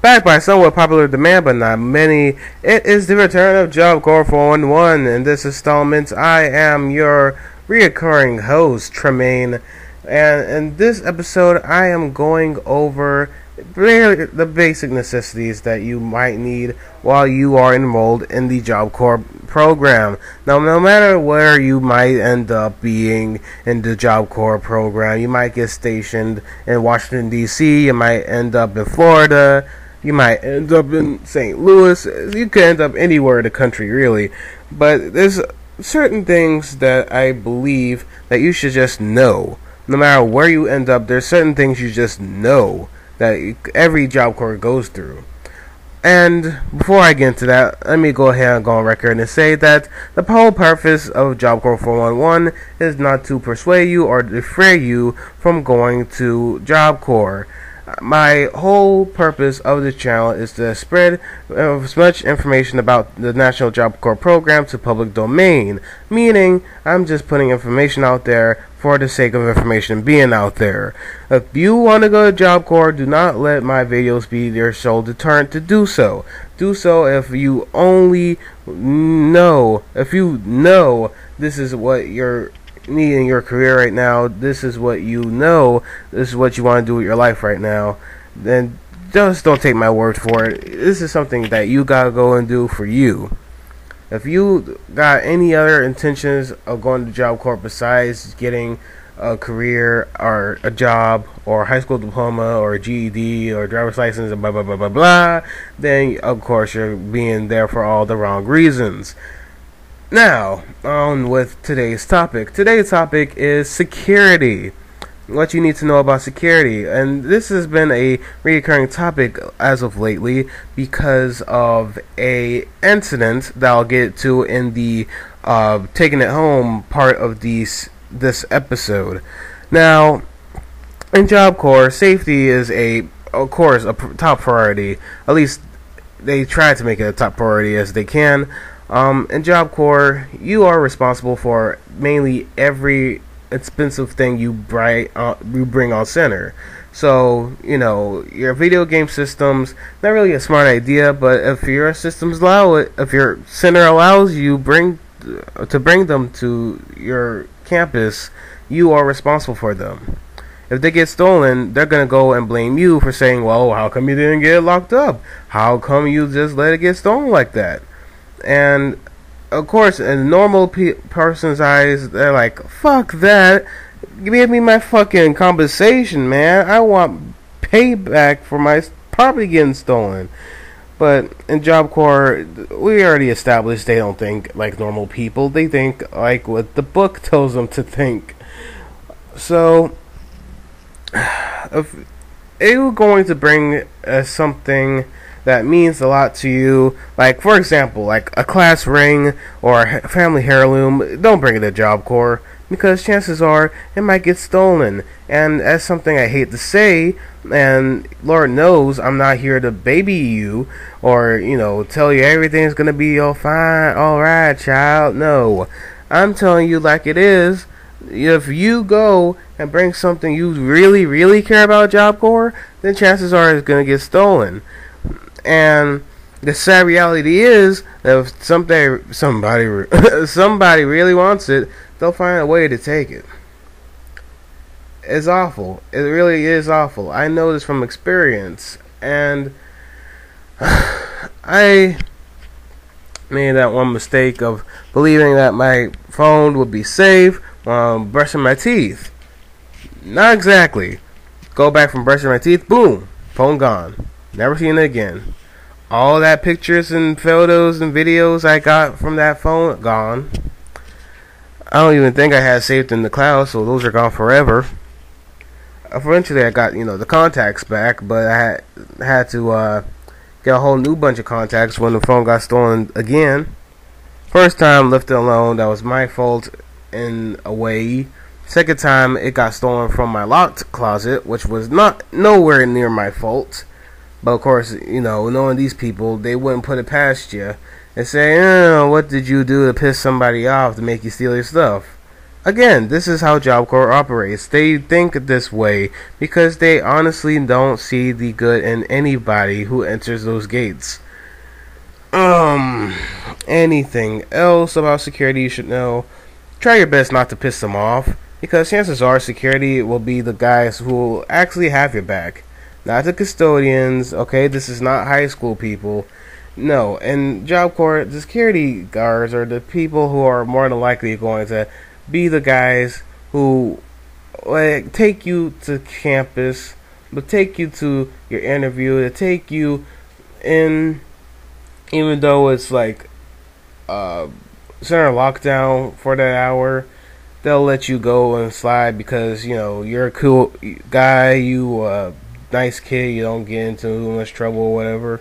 Backed by somewhat popular demand, but not many, it is the return of Job Corps 411. In this installment, I am your reoccurring host, Tremaine, and in this episode, I am going over really the basic necessities that you might need while you are enrolled in the Job Corps program. Now, no matter where you might end up being in the Job Corps program, you might get stationed in Washington, D.C., you might end up in Florida, you might end up in St. Louis. You could end up anywhere in the country, really. But there's certain things that I believe that you should just know. No matter where you end up, there's certain things you just know that every Job Corps goes through. And before I get into that, let me go ahead and go on record and say that the whole purpose of Job Corps 411 is not to persuade you or deter you from going to Job Corps. My whole purpose of the channel is to spread as much information about the National Job Corps program to public domain, meaning I'm just putting information out there for the sake of information being out there. If you want to go to Job Corps, do not let my videos be your sole deterrent to do so. Do so if you only know, this is what you're need in your career right now, this is what you know, this is what you want to do with your life right now, then just don't take my word for it. This is something that you gotta go and do for you. If you got any other intentions of going to Job Corps besides getting a career or a job or a high school diploma or a GED or a driver's license and blah blah blah blah blah, then of course you're being there for all the wrong reasons. Now, on with today's topic. Today's topic is security. What you need to know about security. And this has been a recurring topic as of lately because of a incident that I'll get to in the taking it home part of this episode. Now, in Job Corps, safety is of course a top priority. At least they try to make it a top priority as they can. In Job Corps, you are responsible for mainly every expensive thing you bring on center. So, you know, your video game systems, not really a smart idea, but if your systems allow it, if your center allows you to bring them to your campus, you are responsible for them. If they get stolen, they're going to go and blame you for saying, well, how come you didn't get it locked up? How come you just let it get stolen like that? And of course, in a normal person's eyes, they're like, fuck that, give me my fucking compensation, man. I want payback for my property getting stolen. But in Job Corps, we already established they don't think like normal people. They think like what the book tells them to think. So if you're going to bring something that means a lot to you, like for example, like a class ring or a family heirloom, don't bring it to Job Corps because chances are it might get stolen. And that's something I hate to say, and Lord knows I'm not here to baby you or, you know, tell you everything's gonna be all fine, alright child. No, I'm telling you like it is. If you go and bring something you really care about Job Corps, then chances are it's gonna get stolen. And the sad reality is that if somebody really wants it, they'll find a way to take it. It's awful. It really is awful. I know this from experience, and I made that one mistake of believing that my phone would be safe while I'm brushing my teeth. Not exactly. Go back from brushing my teeth, boom, phone gone. Never seen it again. All that pictures and photos and videos I got from that phone, gone. I don't even think I had saved in the cloud, so those are gone forever. Eventually I got, the contacts back, but I had to get a whole new bunch of contacts when the phone got stolen again. First time, left it alone, that was my fault in a way. Second time, it got stolen from my locked closet, which was nowhere near my fault. But of course, knowing these people, they wouldn't put it past you and say, what did you do to piss somebody off to make you steal your stuff? Again, this is how Job Corps operates. They think this way because they honestly don't see the good in anybody who enters those gates. Anything else about security you should know? Try your best not to piss them off, because chances are security will be the guys who will actually have your back, not the custodians. Okay, this is not high school people. No, and Job Corps, the security guards are the people who are more than likely going to be the guys who take you to campus, but take you to your interview, to take you in, even though it's like center lockdown for that hour. They'll let you go and slide because you're a cool guy, you nice kid, you don't get into too much trouble or whatever.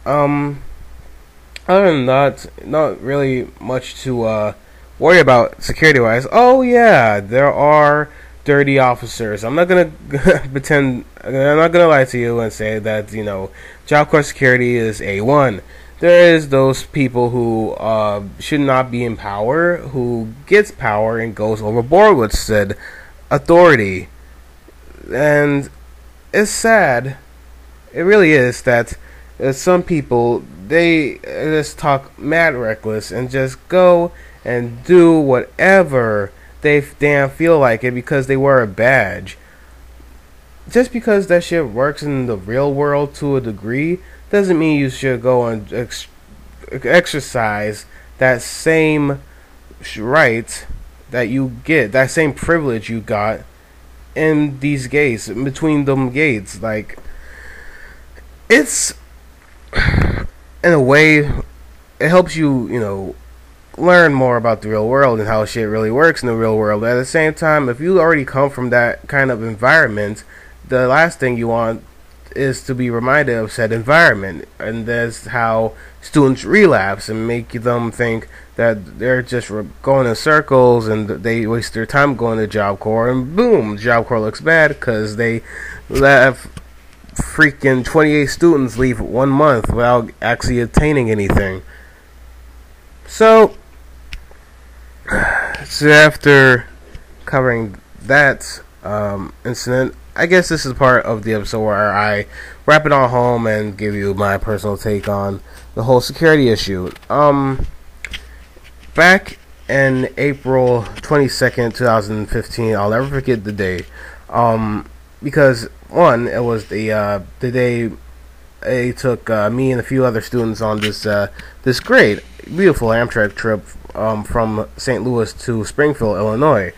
Other than that, not really much to worry about security wise. Oh yeah, there are dirty officers. I'm not gonna pretend. I'm not gonna lie to you and say that Job Corps security is A1. There is those people who should not be in power, who gets power and goes overboard with said authority, and it's sad. It really is that some people, they just talk mad reckless and just go and do whatever they damn feel like it because they wear a badge. Just because that shit works in the real world to a degree doesn't mean you should go and exercise that same right that you get, that same privilege you got in these gates, in between them gates. Like, it's, in a way, it helps you, learn more about the real world and how shit really works in the real world. At the same time, if you already come from that kind of environment, the last thing you want is to be reminded of said environment, and that's how students relapse and make them think that they're just going in circles and they waste their time going to Job Corps, and boom, Job Corps looks bad because they have freaking 28 students leave 1 month without actually attaining anything. So after covering that incident, I guess this is part of the episode where I wrap it on home and give you my personal take on the whole security issue. Back in April 22nd, 2015, I'll never forget the day. Because one, it was the day they took me and a few other students on this great, beautiful Amtrak trip from St. Louis to Springfield, Illinois.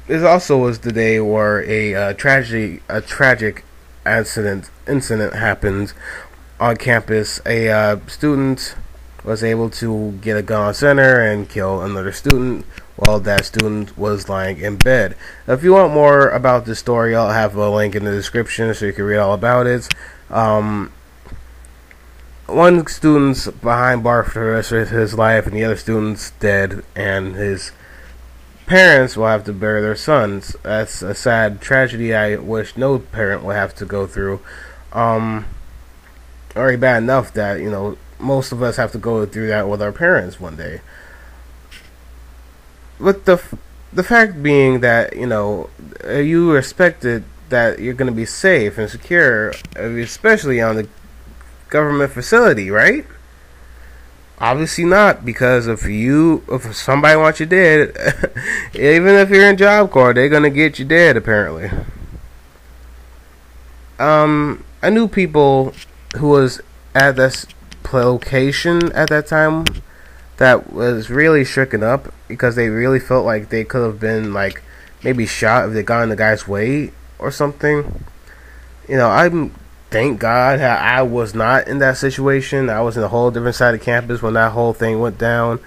This also was the day where a tragic incident happened on campus. A student was able to get a gun on center and kill another student while that student was lying in bed. Now, if you want more about this story, I'll have a link in the description so you can read all about it. One student's behind bars for the rest of his life, and the other student's dead, and his parents will have to bury their sons. That's a sad tragedy I wish no parent would have to go through. Already bad enough that, most of us have to go through that with our parents one day. But the fact being that, you expected that you're going to be safe and secure, especially on the government facility, right? Obviously not, because if somebody wants you dead, even if you're in Job Corps, they're gonna get you dead, apparently. I knew people who was at this location at that time that was really stricken up because they really felt like they could have been, like, maybe shot if they got in the guy's way or something. Thank God I was not in that situation. I was in a whole different side of campus when that whole thing went down.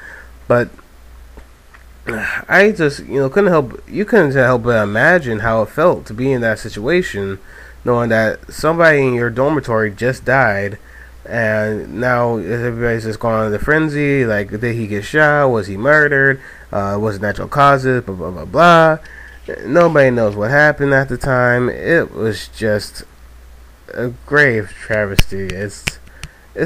But I just, couldn't help but imagine how it felt to be in that situation, knowing that somebody in your dormitory just died, and now everybody's just going on the frenzy. Like, did he get shot? Was he murdered? Was it natural causes? Blah, blah, blah, blah. Nobody knows what happened at the time. It was just a grave travesty. It's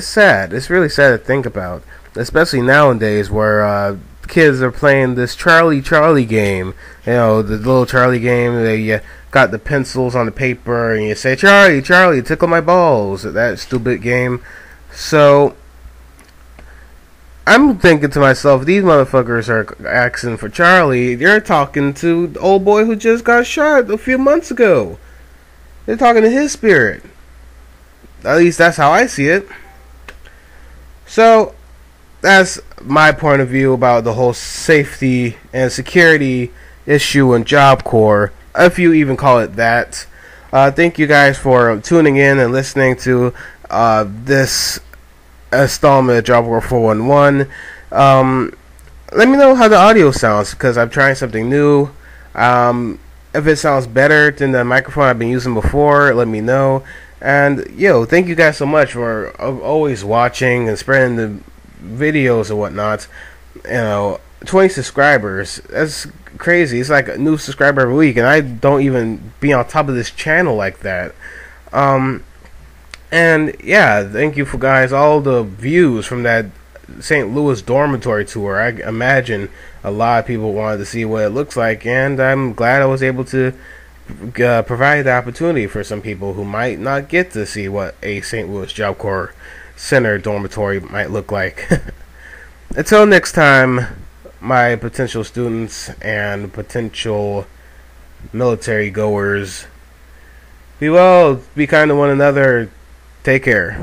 sad. It's really sad to think about, especially nowadays where kids are playing this Charlie game. You know, the little Charlie game. They got the pencils on the paper, and you say, Charlie, tickle my balls. That stupid game. So I'm thinking to myself, these motherfuckers are asking for Charlie. They're talking to the old boy who just got shot a few months ago. They're talking to his spirit. At least that's how I see it. So that's my point of view about the whole safety and security issue in Job Corps, if you even call it that. Thank you guys for tuning in and listening to this installment of Job Corps 411. Let me know how the audio sounds, because I'm trying something new. If it sounds better than the microphone I've been using before, let me know. And thank you guys so much for always watching and spreading the videos and whatnot. 20 subscribers, that's crazy. It's like a new subscriber every week, and I don't even be on top of this channel like that. And yeah, thank you for guys, all the views from that St. Louis dormitory tour. I imagine a lot of people wanted to see what it looks like, and I'm glad I was able to provide the opportunity for some people who might not get to see what a St. Louis Job Corps Center dormitory might look like. Until next time, my potential students and potential military goers, be well, be kind to one another, take care.